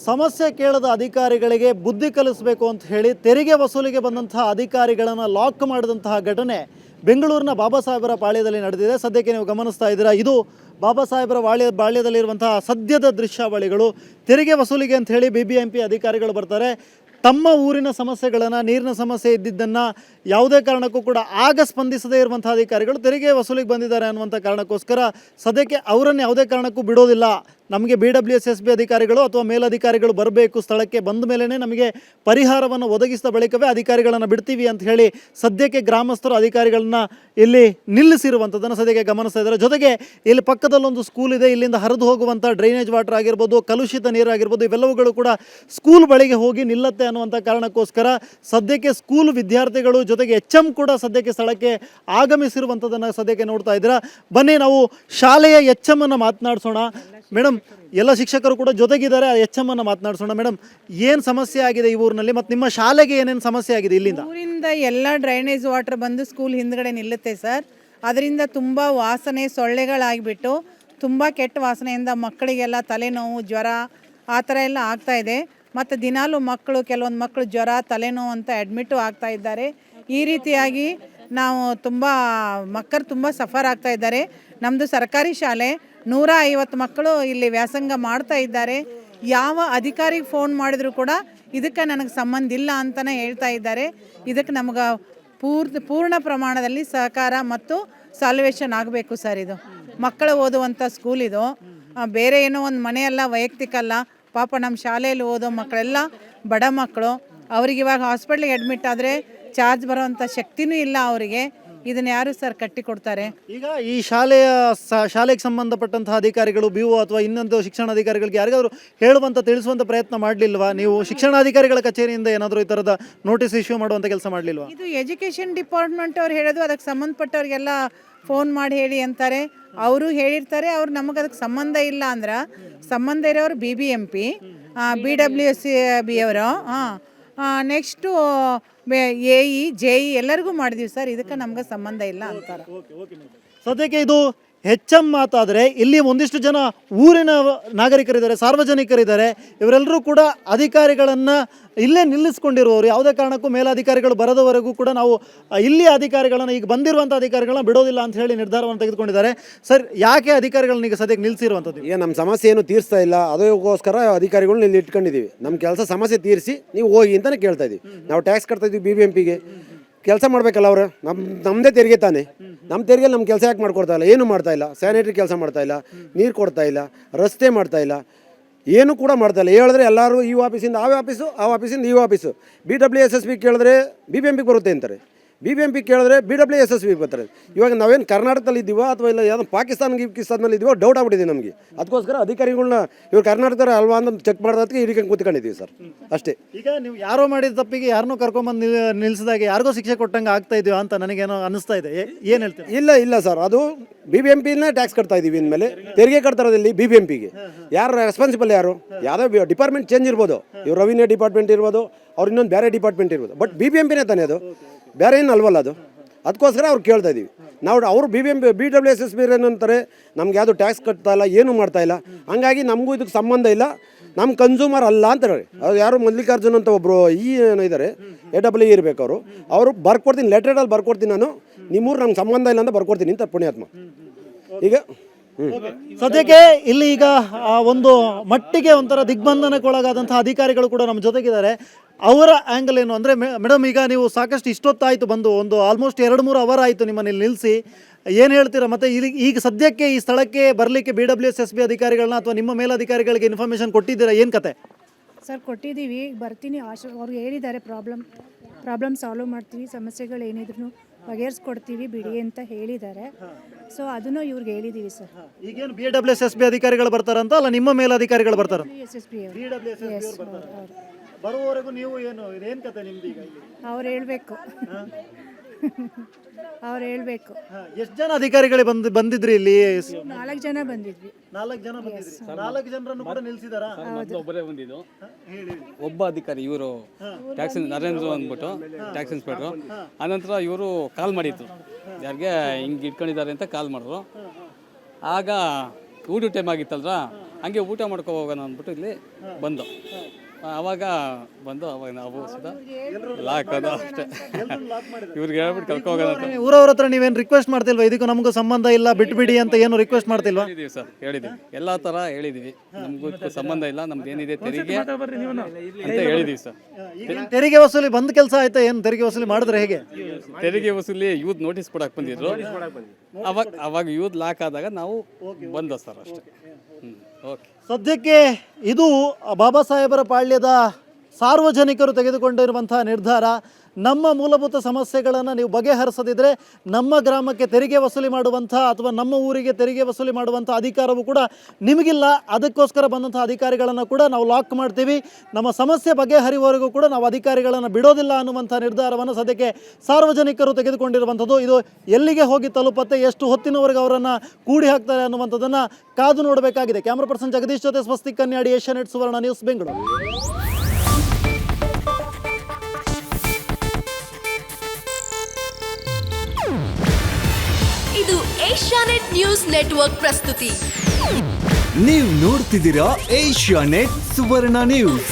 ಸಮಸ್ಯೆ ಕೇಳದ ಅಧಿಕಾರಿಗಳಿಗೆ ಬುದ್ಧಿ ಕಲಿಸಬೇಕು ಅಂತ ಹೇಳಿ ತೆರಿಗೆ ವಸೂಲಿಗೆ ಬಂದಂತಹ ಅಧಿಕಾರಿಗಳನ್ನು ಲಾಕ್ ಮಾಡಿದಂತಹ ಘಟನೆ ಬೆಂಗಳೂರಿನ ಬಾಬಾ ಸಾಹೇಬರ ಪಾಳ್ಯದಲ್ಲಿ ನಡೆದಿದೆ. ಸದ್ಯಕ್ಕೆ ನೀವು ಗಮನಿಸ್ತಾ ಇದ್ದೀರಾ, ಇದು ಬಾಬಾ ಸಾಹೇಬರ ಬಾಳ್ಯದಲ್ಲಿರುವಂತಹ ಸದ್ಯದ ದೃಶ್ಯಾವಳಿಗಳು. ತೆರಿಗೆ ವಸೂಲಿಗೆ ಅಂತ ಹೇಳಿ BBMP ಅಧಿಕಾರಿಗಳು ಬರ್ತಾರೆ. ತಮ್ಮ ಊರಿನ ಸಮಸ್ಯೆಗಳನ್ನು, ನೀರಿನ ಸಮಸ್ಯೆ ಇದ್ದಿದ್ದನ್ನು ಯಾವುದೇ ಕಾರಣಕ್ಕೂ ಕೂಡ ಆಗ ಸ್ಪಂದಿಸದೇ ಇರುವಂಥ ಅಧಿಕಾರಿಗಳು ತೆರಿಗೆ ವಸೂಲಿಗೆ ಬಂದಿದ್ದಾರೆ ಅನ್ನುವಂಥ ಕಾರಣಕ್ಕೋಸ್ಕರ ಸದ್ಯಕ್ಕೆ ಅವರನ್ನು ಯಾವುದೇ ಕಾರಣಕ್ಕೂ ಬಿಡೋದಿಲ್ಲ. ನಮಗೆ BWSSB ಅಧಿಕಾರಿಗಳು ಅಥವಾ ಮೇಲಧಿಕಾರಿಗಳು ಬರಬೇಕು, ಸ್ಥಳಕ್ಕೆ ಬಂದ ಮೇಲೇ ನಮಗೆ ಪರಿಹಾರವನ್ನು ಒದಗಿಸಿದ ಬಳಿಕವೇ ಅಧಿಕಾರಿಗಳನ್ನು ಬಿಡ್ತೀವಿ ಅಂತ ಹೇಳಿ ಸದ್ಯಕ್ಕೆ ಗ್ರಾಮಸ್ಥರು ಅಧಿಕಾರಿಗಳನ್ನ ಇಲ್ಲಿ ನಿಲ್ಲಿಸಿರುವಂಥದ್ದನ್ನು ಸದ್ಯಕ್ಕೆ ಗಮನಿಸ್ತಾ ಇದ್ದಾರೆ. ಜೊತೆಗೆ ಇಲ್ಲಿ ಪಕ್ಕದಲ್ಲೊಂದು ಸ್ಕೂಲ್ ಇದೆ, ಇಲ್ಲಿಂದ ಹರಿದು ಹೋಗುವಂಥ ಡ್ರೈನೇಜ್ ವಾಟರ್ ಆಗಿರ್ಬೋದು, ಕಲುಷಿತ ನೀರು ಆಗಿರ್ಬೋದು, ಇವೆಲ್ಲವುಗಳು ಕೂಡ ಸ್ಕೂಲ್ ಬಳಿಗೆ ಹೋಗಿ ನಿಲ್ಲತ್ತೆ ಅನ್ನುವಂಥ ಕಾರಣಕ್ಕೋಸ್ಕರ ಸದ್ಯಕ್ಕೆ ಸ್ಕೂಲ್ ವಿದ್ಯಾರ್ಥಿಗಳು ಜೊತೆಗೆ HM ಕೂಡ ಸದ್ಯಕ್ಕೆ ಸ್ಥಳಕ್ಕೆ ಆಗಮಿಸಿರುವಂಥದ್ದನ್ನು ಸದ್ಯಕ್ಕೆ ನೋಡ್ತಾ ಇದ್ದೀರಾ. ಬನ್ನಿ ನಾವು ಶಾಲೆಯ HM ಅನ್ನು ಮಾತನಾಡಿಸೋಣ. ಮೇಡಮ್, ಎಲ್ಲ ಶಿಕ್ಷಕರು ಕೂಡ ಜೊತೆಗಿದ್ದಾರೆ, HM ಅನ್ನು ಮಾತನಾಡಿಸೋಣ. ಮೇಡಮ್, ಏನು ಸಮಸ್ಯೆ ಆಗಿದೆ ಈ ಊರಿನಲ್ಲಿ ಮತ್ತು ನಿಮ್ಮ ಶಾಲೆಗೆ ಏನೇನು ಸಮಸ್ಯೆ ಆಗಿದೆ? ಇಲ್ಲಿಂದ ಊರಿಂದ ಎಲ್ಲ ಡ್ರೈನೇಜ್ ವಾಟರ್ ಬಂದು ಸ್ಕೂಲ್ ಹಿಂದ್ಗಡೆ ನಿಲ್ಲುತ್ತೆ ಸರ್. ಅದರಿಂದ ತುಂಬ ವಾಸನೆ, ಸೊಳ್ಳೆಗಳಾಗಿಬಿಟ್ಟು ತುಂಬ ಕೆಟ್ಟ ವಾಸನೆಯಿಂದ ಮಕ್ಕಳಿಗೆಲ್ಲ ತಲೆನೋವು, ಜ್ವರ ಆ ಥರ ಎಲ್ಲ ಆಗ್ತಾಯಿದೆ. ಮತ್ತು ದಿನಾಲೂ ಮಕ್ಕಳು, ಕೆಲವೊಂದು ಮಕ್ಕಳು ಜ್ವರ, ತಲೆನೋವು ಅಂತ ಅಡ್ಮಿಟು ಆಗ್ತಾ ಇದ್ದಾರೆ. ಈ ರೀತಿಯಾಗಿ ನಾವು ಮಕ್ಕಳು ತುಂಬ ಸಫರ್ ಆಗ್ತಾ ಇದ್ದಾರೆ. ನಮ್ಮದು ಸರ್ಕಾರಿ ಶಾಲೆ, 150 ಮಕ್ಕಳು ಇಲ್ಲಿ ವ್ಯಾಸಂಗ ಮಾಡ್ತಾ ಇದ್ದಾರೆ. ಯಾವ ಅಧಿಕಾರಿಗೆ ಫೋನ್ ಮಾಡಿದ್ರು ಕೂಡ ಇದಕ್ಕೆ ನನಗೆ ಸಂಬಂಧ ಇಲ್ಲ ಅಂತಲೇ ಹೇಳ್ತಾ ಇದ್ದಾರೆ. ಇದಕ್ಕೆ ನಮ್ಗೆ ಪೂರ್ಣ ಪ್ರಮಾಣದಲ್ಲಿ ಸಹಕಾರ ಮತ್ತು ಸಾಲ್ವೇಷನ್ ಆಗಬೇಕು ಸರ್. ಇದು ಮಕ್ಕಳು ಓದುವಂಥ ಸ್ಕೂಲ್, ಇದು ಬೇರೆ ಏನೋ ಒಂದು ಮನೆಯಲ್ಲ, ವೈಯಕ್ತಿಕ ಅಲ್ಲ. ಪಾಪ ನಮ್ಮ ಶಾಲೆಯಲ್ಲಿ ಓದೋ ಮಕ್ಕಳೆಲ್ಲ ಬಡ ಮಕ್ಕಳು. ಅವ್ರಿಗೆ ಇವಾಗ ಹಾಸ್ಪಿಟ್ಲಿಗೆ ಅಡ್ಮಿಟ್ ಆದರೆ ಚಾರ್ಜ್ ಬರೋವಂಥ ಶಕ್ತಿನೂ ಇಲ್ಲ ಅವರಿಗೆ. ಇದನ್ನು ಯಾರು ಸರ್ ಕಟ್ಟಿ ಕೊಡ್ತಾರೆ? ಈಗ ಈ ಶಾಲೆಗೆ ಸಂಬಂಧಪಟ್ಟಂತಹ ಅಧಿಕಾರಿಗಳು, BO ಅಥವಾ ಇನ್ನೊಂದು ಶಿಕ್ಷಣಾಧಿಕಾರಿಗಳಿಗೆ ಯಾರಿಗಾದರೂ ಹೇಳುವಂಥ, ತಿಳಿಸುವಂಥ ಪ್ರಯತ್ನ ಮಾಡಲಿಲ್ವಾ? ನೀವು ಶಿಕ್ಷಣಾಧಿಕಾರಿಗಳ ಕಚೇರಿಯಿಂದ ಏನಾದರೂ ಈ ಥರದ ನೋಟಿಸ್ ಇಶ್ಯೂ ಮಾಡುವಂಥ ಕೆಲಸ ಮಾಡಲಿಲ್ವಾ? ಇದು ಎಜುಕೇಷನ್ ಡಿಪಾರ್ಟ್ಮೆಂಟ್ ಅವ್ರು ಹೇಳೋದು, ಅದಕ್ಕೆ ಸಂಬಂಧಪಟ್ಟವ್ರಿಗೆಲ್ಲ ಫೋನ್ ಮಾಡಿ ಹೇಳಿ ಅಂತಾರೆ. ಅವರು ಹೇಳಿರ್ತಾರೆ. ಅವ್ರು ನಮಗೆ ಅದಕ್ಕೆ ಸಂಬಂಧ ಇಲ್ಲ ಅಂದ್ರೆ, ಸಂಬಂಧ ಇರೋರು BBMP, BWSB ಅವರು, ನೆಕ್ಸ್ಟು AE, JE ಎಲ್ಲರಿಗೂ ಮಾಡಿದೀವಿ ಸರ್. ಇದಕ್ಕೆ ನಮ್ಗೆ ಸಂಬಂಧ ಇಲ್ಲ ಅಂತಾರೆ. ಸದ್ಯಕ್ಕೆ ಇದು HM ಮಾತಾದರೆ ಇಲ್ಲಿ ಒಂದಿಷ್ಟು ಜನ ಊರಿನ ನಾಗರಿಕರಿದ್ದಾರೆ, ಸಾರ್ವಜನಿಕರಿದ್ದಾರೆ. ಇವರೆಲ್ಲರೂ ಕೂಡ ಅಧಿಕಾರಿಗಳನ್ನು ಇಲ್ಲೇ ನಿಲ್ಲಿಸ್ಕೊಂಡಿರುವವರು. ಯಾವುದೇ ಕಾರಣಕ್ಕೂ ಮೇಲಾಧಿಕಾರಿಗಳು ಬರೋದವರೆಗೂ ಕೂಡ ನಾವು ಇಲ್ಲಿ ಅಧಿಕಾರಿಗಳನ್ನು, ಈಗ ಬಂದಿರುವಂಥ ಅಧಿಕಾರಿಗಳನ್ನ ಬಿಡೋದಿಲ್ಲ ಅಂತ ಹೇಳಿ ನಿರ್ಧಾರವನ್ನು ತೆಗೆದುಕೊಂಡಿದ್ದಾರೆ. ಸರ್, ಯಾಕೆ ಅಧಿಕಾರಿಗಳನ್ನ ಈಗ ಸದ್ಯಕ್ಕೆ ನಿಲ್ಲಿಸಿರುವಂಥದ್ದು? ಈಗ ನಮ್ಮ ಸಮಸ್ಯೆ ಏನು ತೀರಿಸ್ತಾ ಇಲ್ಲ, ಅದಕ್ಕೋಸ್ಕರ ಅಧಿಕಾರಿಗಳನ್ನ ಇಲ್ಲಿ ಇಟ್ಕೊಂಡಿದ್ದೀವಿ. ನಮ್ಮ ಕೆಲಸ ಸಮಸ್ಯೆ ತೀರಿಸಿ ನೀವು ಹೋಗಿ ಅಂತಲೇ ಕೇಳ್ತಾ ಇದ್ದೀವಿ. ನಾವು ಟ್ಯಾಕ್ಸ್ ಕಟ್ತಾ ಇದ್ದೀವಿ BBMPಗೆ, ಕೆಲಸ ಮಾಡಬೇಕಲ್ಲ ಅವರು. ನಮ್ಮದೇ ತೆರಿಗೆ ತಾನೆ, ನಮ್ಮ ತೆರಿಗೆ ನಮ್ಮ ಕೆಲಸ ಯಾಕೆ ಮಾಡ್ಕೊಡ್ತಾ ಇಲ್ಲ? ಏನು ಮಾಡ್ತಾ ಇಲ್ಲ. ಸ್ಯಾನಿಟರಿ ಕೆಲಸ ಮಾಡ್ತಾ ಇಲ್ಲ, ನೀರು ಕೊಡ್ತಾ ಇಲ್ಲ, ರಸ್ತೆ ಮಾಡ್ತಾ ಇಲ್ಲ, ಏನು ಕೂಡ ಮಾಡ್ತಾ ಇಲ್ಲ. ಹೇಳಿದ್ರೆ ಎಲ್ಲರೂ ಈ ಆಫೀಸಿಂದ ಆ ಆಫೀಸು, ಆ ಆಫೀಸಿಂದ ಈ ಆಫೀಸು. BWSSB ಕೇಳಿದ್ರೆ BBMPಗೆ ಬರುತ್ತೆ ಅಂತಾರೆ, BBMP ಕೇಳಿದ್ರೆ BWSSB ಬರ್ತಾರೆ. ಇವಾಗ ನಾವೇನು ಕರ್ನಾಟಕದಲ್ಲಿ ಇದ್ದೀವೋ ಅಥವಾ ಇಲ್ಲ ಯಾವುದೋ ಪಾಕಿಸ್ತಾನಲ್ಲಿ ಇದ್ದೀವೋ ಡೌಟ್ ಆಗ್ಬಿಟ್ಟಿದೆ ನಮಗೆ. ಅದಕ್ಕೋಸ್ಕರ ಅಧಿಕಾರಿಗಳನ್ನ ಇವ್ರು ಕರ್ನಾಟಕದ ಅಲ್ವಾ ಅಂತ ಚೆಕ್ ಮಾಡೋದಕ್ಕೆ ಇದಕ್ಕೆ ಕೂತ್ಕೊಂಡಿದ್ದೀವಿ ಸರ್, ಅಷ್ಟೇ. ಈಗ ನೀವು ಯಾರೋ ಮಾಡಿದ ತಪ್ಪಿಗೆ ಯಾರನ್ನೂ ಕರ್ಕೊಂಬಂದು ನಿಲ್ಲಿಸಿದಾಗ ಯಾರಿಗೋ ಶಿಕ್ಷೆ ಕೊಟ್ಟಂಗೆ ಆಗ್ತಾ ಇದೆಯೋ ಅಂತ ನನಗೇನೋ ಅನ್ನಿಸ್ತಾ ಇದೆ. ಏನು ಹೇಳ್ತೀವಿ? ಇಲ್ಲ ಸರ್, ಅದು BBMPನೇ ಟ್ಯಾಕ್ಸ್ ಕಟ್ತಾ ಇದ್ದೀವಿ ಅಂದಮೇಲೆ ತೆರಿಗೆ ಕಟ್ತಾರೋದಿಲ್ಲಿ BBMPಗೆ. ಯಾರು ರೆಸ್ಪಾನ್ಸಿಬಲ್? ಯಾರು? ಯಾವುದೋ ಡಿಪಾರ್ಟ್ಮೆಂಟ್ ಚೇಂಜ್ ಇರ್ಬೋದು, ಇವ್ರು ರೆವಿನ್ಯೂ ಡಿಪಾರ್ಟ್ಮೆಂಟ್ ಇರ್ಬೋದು, ಅವ್ರು ಇನ್ನೊಂದು ಬೇರೆ ಡಿಪಾರ್ಟ್ಮೆಂಟ್ ಇರ್ಬೋದು, ಬಟ್ BBMPನೇ ತಾನೇ ಅದು, ಬೇರೆ ಏನು ಅಲ್ವಲ್ಲ ಅದು. ಅದಕ್ಕೋಸ್ಕರ ಅವ್ರು ಕೇಳ್ತಾ ಇದ್ದೀವಿ ನಾವು. ಅವರು BWSSB ಏನಂತಾರೆ, ನಮ್ಗೆ ಯಾವುದು ಟ್ಯಾಕ್ಸ್ ಕಟ್ತಾ ಇಲ್ಲ, ಏನೂ ಮಾಡ್ತಾ ಇಲ್ಲ, ಹಂಗಾಗಿ ನಮಗೂ ಇದಕ್ಕೆ ಸಂಬಂಧ ಇಲ್ಲ, ನಮ್ಮ ಕನ್ಸ್ಯೂಮರ್ ಅಲ್ಲ ಅಂತ ಹೇಳಿ. ಅದು ಯಾರು ಮಲ್ಲಿಕಾರ್ಜುನ್ ಅಂತ ಒಬ್ಬರು ಏನೋ ಇದ್ದಾರೆ, AEE ಇರಬೇಕು ಅವರು. ಅವರು ಬರ್ಕೊಡ್ತೀನಿ, ಲೆಟ್ರಲ್ಲಿ ಬರ್ಕೊಡ್ತೀನಿ, ನಾನು ನಿಮ್ಮೂರು ನಮ್ಗೆ ಸಂಬಂಧ ಇಲ್ಲ ಅಂತ ಬರ್ಕೊಡ್ತೀನಿ ಅಂತ ಪುಣ್ಯಾತ್ಮ. ಈಗ ಸದ್ಯಕ್ಕೆ ಇಲ್ಲಿ ಈಗ ಒಂದು ಮಟ್ಟಿಗೆ ಒಂಥರ ದಿಗ್ಬಂಧನಕ್ಕೊಳಗಾದಂತಹ ಅಧಿಕಾರಿಗಳು ಕೂಡ ನಮ್ಮ ಜೊತೆಗಿದ್ದಾರೆ. ಅವರ ಆ್ಯಂಗಲ್ ಏನು ಅಂದರೆ, ಮೇಡಮ್, ಈಗ ನೀವು ಸಾಕಷ್ಟು ಇಷ್ಟೊತ್ತಾಯಿತು ಬಂದು, ಒಂದು ಆಲ್ಮೋಸ್ಟ್ 2-3 ಅವರ್ ಆಯಿತು ನಿಮ್ಮನ್ನು ನಿಲ್ಲಿಸಿ. ಏನು ಹೇಳ್ತೀರಾ? ಮತ್ತು ಈಗ ಸದ್ಯಕ್ಕೆ ಈ ಸ್ಥಳಕ್ಕೆ ಬರಲಿಕ್ಕೆ BWSSB ಅಧಿಕಾರಿಗಳನ್ನ ಅಥವಾ ನಿಮ್ಮ ಮೇಲಧಿಕಾರಿಗಳಿಗೆ ಇನ್ಫಾರ್ಮೇಷನ್ ಕೊಟ್ಟಿದ್ದೀರಾ? ಏನು ಕತೆ? ಸರ್, ಕೊಟ್ಟಿದ್ದೀವಿ, ಬರ್ತೀನಿ. ಅವ್ರು ಹೇಳಿದ್ದಾರೆ, ಪ್ರಾಬ್ಲಮ್ ಸಾಲ್ವ್ ಮಾಡ್ತೀವಿ, ಸಮಸ್ಯೆಗಳು ಏನಿದ್ರು ಬಗೆಹರಿಸ್ಕೊಡ್ತೀವಿ ಬಿಡಿ ಅಂತ ಹೇಳಿದ್ದಾರೆ. ಸೊ ಅದನ್ನು ಇವ್ರಿಗೆ ಹೇಳಿದ್ದೀವಿ ಸರ್. ಈಗೇನು BWSSB ಅಧಿಕಾರಿಗಳು ಬರ್ತಾರಂತ ಅಲ್ಲ, ನಿಮ್ಮ ಮೇಲಧಿಕಾರಿಗಳು ಬರ್ತಾರ? ಬರುವವರೆಗೂ ನೀವು ಏನು ಕತೆ ನಿಮ್ದು? ಈಗ ಅವ್ರು ಹೇಳಬೇಕು. ಎಷ್ಟು ಜನ ಅಧಿಕಾರಿಗಳು ಬಂದಿದ್ರಿ ಇಲ್ಲಿ? 4 ಜನ ಬಂದಿದ್ವಿ. 4 ಜನ ಬಂದಿದ್ರಿ. 4 ಜನರನ್ನು ಕೂಡ ನಿಲ್ಸಿದಾರಾ? ಒಬ್ಬರೇ ಬಂದಿದ್ದು. ಒಬ್ಬ ಅಧಿಕಾರಿ, ಇವರು ಟ್ಯಾಕ್ಸ್ ನರೇಂದ್ರ ಅಂದ್ಬಿಟ್ಟು ಟ್ಯಾಕ್ಸ್ ಇನ್ಸ್ಪೆಕ್ಟ್ರು. ಆನಂತರ ಇವರು ಕಾಲ್ ಮಾಡಿದ್ರು, ಯಾರಿಗೆ ಹಿಂಗೆ ಇಟ್ಕೊಂಡಿದ್ದಾರೆ ಅಂತ ಕಾಲ್ ಮಾಡಿದ್ರು. ಆಗ ಊಟ ಟೈಮ್ ಆಗಿತ್ತಲ್ರ, ಹಂಗೆ ಊಟ ಮಾಡ್ಕೊ ಹೋಗೋಣ ಅಂದ್ಬಿಟ್ಟು ಇಲ್ಲಿ ಬಂದು ಆವಾಗ ಅವಾಗ ನಾವು ಸುಧಾ ಲಾಕೋದು ಅಷ್ಟೇ ಇವ್ರಿಗೆ ಹೇಳ್ಬಿಟ್ಟು ಕರ್ಕೊ ಹೋಗೋಣ ಅಂತ ಊರವ್ರ ಹತ್ರ ನೀವೇನು ರಿಕ್ವೆಸ್ಟ್ ಮಾಡ್ತಿಲ್ವಾ ಇದಕ್ಕೂ ನಮಗೂ ಸಂಬಂಧ ಇಲ್ಲ ಬಿಟ್ಬಿಡಿ ಅಂತ ಏನು ರಿಕ್ವೆಸ್ಟ್ ಮಾಡ್ತಿಲ್ವಾ? ಹೇಳಿದೀವಿ ಸರ್, ಹೇಳಿದೀವಿ, ಎಲ್ಲ ಥರ ಹೇಳಿದೀವಿ. ನಮಗೂ ಸಂಬಂಧ ಇಲ್ಲ, ನಮ್ದು ಏನಿದೆ ತೆರಿಗೆ ಅಂತ ಹೇಳಿದೀವಿ ಸರ್. ಈಗೇನ್ ತೆರಿಗೆ ವಸೂಲಿ ಬಂದ್ ಕೆಲಸ ಆಯ್ತಾ? ಏನು ತೆರಿಗೆ ವಸೂಲಿ ಮಾಡಿದ್ರೆ ಹೇಗೆ? ತೆರಿಗೆ ವಸೂಲಿ ಯೂತ್ ನೋಟಿಸ್ ಕೊಡಕ್ಕೆ ಬಂದಿದ್ರು. ಅವಾಗ ಯೂತ್ ಲಾಕ್ ಆದಾಗ ನಾವು ಬಂದ ಸರ್ ಅಷ್ಟೇ. ಓಕೆ. ಸದ್ಯಕ್ಕೆ ಇದು ಬಾಬಾ ಸಾಹೇಬರ ಪಾಳ್ಯದ ಸಾರ್ವಜನಿಕರು ತೆಗೆದುಕೊಂಡಿರುವಂತಹ ನಿರ್ಧಾರ. ನಮ್ಮ ಮೂಲಭೂತ ಸಮಸ್ಯೆಗಳನ್ನು ನೀವು ಬಗೆಹರಿಸದಿದ್ದರೆ ನಮ್ಮ ಗ್ರಾಮಕ್ಕೆ ತೆರಿಗೆ ವಸೂಲಿ ಮಾಡುವಂಥ ಅಥವಾ ನಮ್ಮ ಊರಿಗೆ ತೆರಿಗೆ ವಸೂಲಿ ಮಾಡುವಂಥ ಅಧಿಕಾರವೂ ಕೂಡ ನಿಮಗಿಲ್ಲ. ಅದಕ್ಕೋಸ್ಕರ ಬಂದಂಥ ಅಧಿಕಾರಿಗಳನ್ನು ಕೂಡ ನಾವು ಲಾಕ್ ಮಾಡ್ತೀವಿ. ನಮ್ಮ ಸಮಸ್ಯೆ ಬಗೆಹರಿಯುವವರೆಗೂ ಕೂಡ ನಾವು ಅಧಿಕಾರಿಗಳನ್ನು ಬಿಡೋದಿಲ್ಲ ಅನ್ನುವಂಥ ನಿರ್ಧಾರವನ್ನು ಸದ್ಯಕ್ಕೆ ಸಾರ್ವಜನಿಕರು ತೆಗೆದುಕೊಂಡಿರುವಂಥದ್ದು. ಇದು ಎಲ್ಲಿಗೆ ಹೋಗಿ ತಲುಪತ್ತೆ, ಎಷ್ಟು ಹೊತ್ತಿನವರೆಗೆ ಅವರನ್ನು ಕೂಡಿ ಹಾಕ್ತಾರೆ ಅನ್ನುವಂಥದ್ದನ್ನು ಕಾದು ನೋಡಬೇಕಾಗಿದೆ. ಕ್ಯಾಮ್ರಾ ಪರ್ಸನ್ ಜಗದೀಶ್ ಜೊತೆ ಸ್ವಸ್ತಿಕ್ ಕನ್ಯಾಡಿ, ಏಷ್ಯಾನೆಟ್ ಸುವರ್ಣ ನ್ಯೂಸ್, ಬೆಂಗಳೂರು. ಇದು ಏಷ್ಯಾನೆಟ್ ನ್ಯೂಸ್ ನೆಟ್ವರ್ಕ್ ಪ್ರಸ್ತುತಿ. ನೀವು ನೋಡ್ತಿದ್ದೀರಾ ಏಷ್ಯಾನೆಟ್ ಸುವರ್ಣ ನ್ಯೂಸ್.